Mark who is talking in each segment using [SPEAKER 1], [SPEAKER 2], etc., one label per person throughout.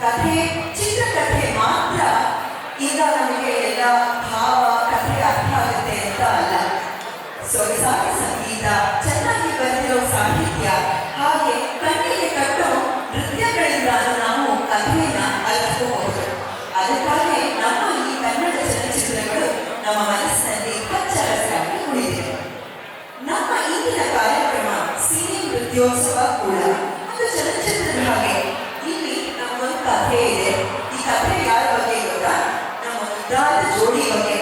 [SPEAKER 1] ಕಥೆ, ಚಿತ್ರಕಥೆ ಮಾತ್ರ ಈಗ ನಮಗೆ ಎಲ್ಲ ಭಾವ ಕಥೆ ಅರ್ಥ ಆಗುತ್ತೆ ಅಂತ ಅಲ್ಲ. ಸೊಗಸಾದ ಸಂಗೀತ, ಚೆನ್ನಾಗಿ ಬರೆದಿರೋ ಸಾಹಿತ್ಯ, ಹಾಗೆ ಕಣ್ಣಿಗೆ ಕಟ್ಟೋ ನೃತ್ಯಗಳಿಂದ ನಾವು ಕಥೆಯನ್ನ ಅರ್ಥಕೋಬಹುದು. ಅದಕ್ಕಾಗಿ ನಮ್ಮ ಈ ಕನ್ನಡ ಚಲನಚಿತ್ರಗಳು ನಮ್ಮ ಮನಸ್ಸಿನಲ್ಲಿ ಹಚ್ಚಹಸಿರಾಗಿ ಉಳಿದಿದೆ. ನಮ್ಮ ಇಂದಿನ ಕಾರ್ಯಕ್ರಮ ಸಿನಿ ನೃತ್ಯೋತ್ಸವ ಕೂಡ ಒಂದು ಚಲನಚಿತ್ರದ ಹಾಗೆ. ಇಲ್ಲಿ ನಮ್ಮೊಂದು ಕಥೆ ಇದೆ. ಈ ಕಥೆ ಯಾರ ಬಗ್ಗೆ ಗೊತ್ತಾ? ನಮ್ಮ ಮುದ್ದಾದ ಜೋಡಿ ಬಗ್ಗೆ.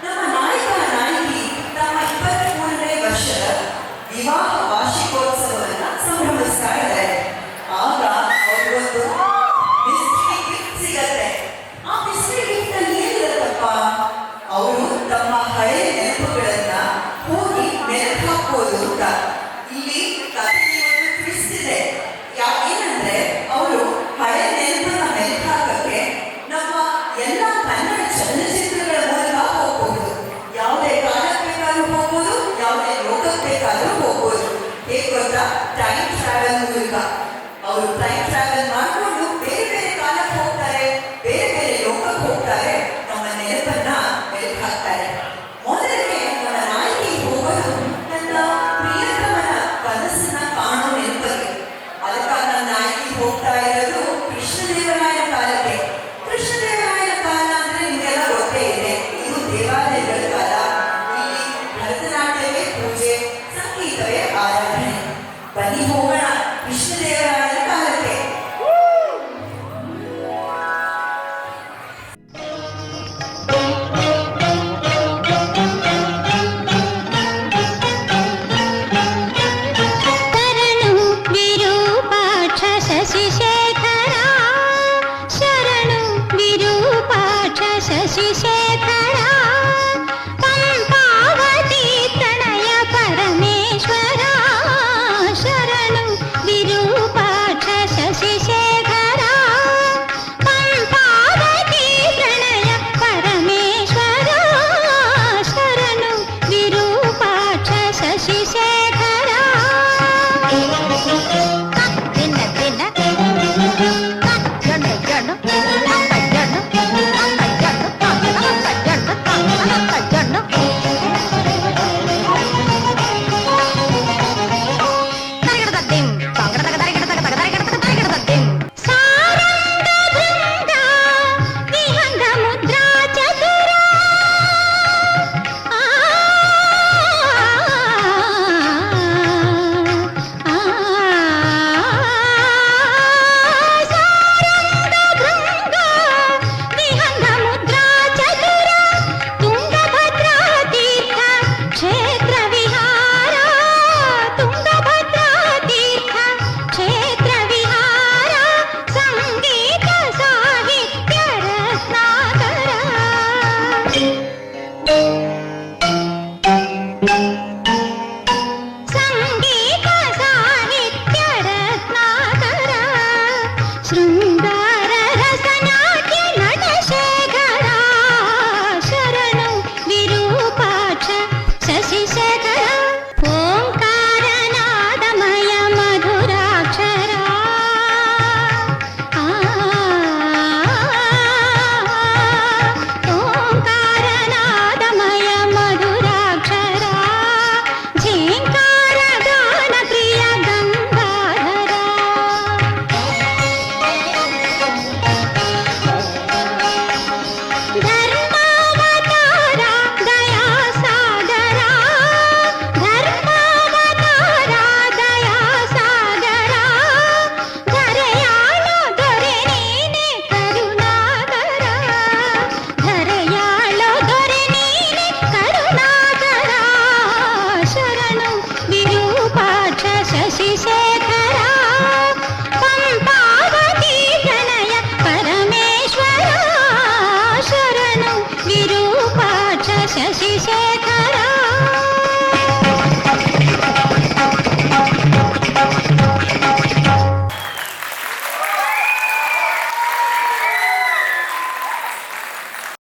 [SPEAKER 1] ನಮ್ಮ ನಾಯಕ ನಾಯಕಿ ತಮ್ಮ 23ನೇ ವರ್ಷದ ವಿವಾಹ ವಾರ್ಷಿಕೋತ್ಸವವನ್ನ ಸಂಭ್ರಮಿಸ್ತಾ ಇದ್ದಾರೆ. ಆಗ ಅವ್ರಿಗೊಂದು ಮಿಸ್ಟ್ರಿ ಗಿಫ್ಟ್ ಸಿಗತ್ತೆ. ಆ ಮಿಸ್ಟ್ರಿ ಗಿಫ್ಟ್ ಅಲ್ಲಿ ಏನಿರುತ್ತಪ್ಪ? ಅವರು ತಮ್ಮ ಹಳೆಯ ನೆನಪುಗಳನ್ನ ಹೋಗಿ ಮೆಲುಕು ಹಾಕೋದು ಅಂತ. ಇಲ್ಲಿ ಕಥೆಗೆ ಒಂದು ಟ್ವಿಸ್ಟ್ ಇದೆ. ಏನಂದ್ರೆ ಅವರು ಹಳೆ ನೆನಪನ್ನ ಮೆಲುಕು ಹಾಕಕ್ಕೆ ನಮ್ಮ ಎಲ್ಲ ಕನ್ನಡ ಚಲನಚಿತ್ರಗಳ ಮೂಲಕ ಹೋಗ್ಬಹುದು. ಯಾವುದೇ ಕಾಲಕ್ಕೆ ಬೇಕಾದ್ರೂ ಹೋಗ್ಬೋದು, ಯಾವುದೇ ಲೋಕಕ್ಕೆ ಬೇಕಾದ್ರೂ ಹೋಗ್ಬೋದು. ಹೇಗೆ ಗೊತ್ತಾ? ಟೈಮ್ ಟ್ರಾವೆಲ್ ಮೂಲಕ ಅವರು ಟೈಮ್ ಟ್ರಾವೆಲ್ ಮಾಡಿಕೊಂಡು ಬೇರೆ ಬೇರೆ ಕಾಲಕ್ಕೆ ಹೋಗ್ತಾರೆ, ಬೇರೆ ಬೇರೆ ಲೋಕಕ್ಕೆ ಹೋಗ್ತಾರೆ, ನಮ್ಮ ನೆನಪನ್ನ ಮೆಲುಕು ಹಾಕ್ತಾರೆ. ಮೊದಲಿಗೆ ನಮ್ಮ ನಾಯಕಿ ಹೋಗೋದು ನನ್ನ ಪ್ರಿಯತಮನ ಕನಸನ್ನ ಕಾಣೋ ನೆನಪಲ್ಲಿ. ಅದಕ್ಕಾಗಿ ನನ್ನ ನಾಯಕಿ ಹೋಗ್ತಾ ಇರೋದು ಕೃಷ್ಣದೇವರಾಯನ ಕಾಲಕ್ಕೆ. ಕೃಷ್ಣದೇವರಾಯನ ಕಾಲ ಅಂದ್ರೆ ನಿಮಗೆಲ್ಲ ಗೊತ್ತೇ ಇದೆ. ಇದು ದೇವಾಲಯಗಳ ಕಾಲ. ಇಲ್ಲಿ ಭರತನಾಟ್ಯವೇ ಪೂಜೆ, ಸಂಗೀತವೇ ಆರಾಧನೆ. ಬನ್ನಿ ಹೋಗೋಣ ಕೃಷ್ಣದೇವರಾಯನ ಕಾಲಕ್ಕೆ.
[SPEAKER 2] ಶಶಿಶೇಖರ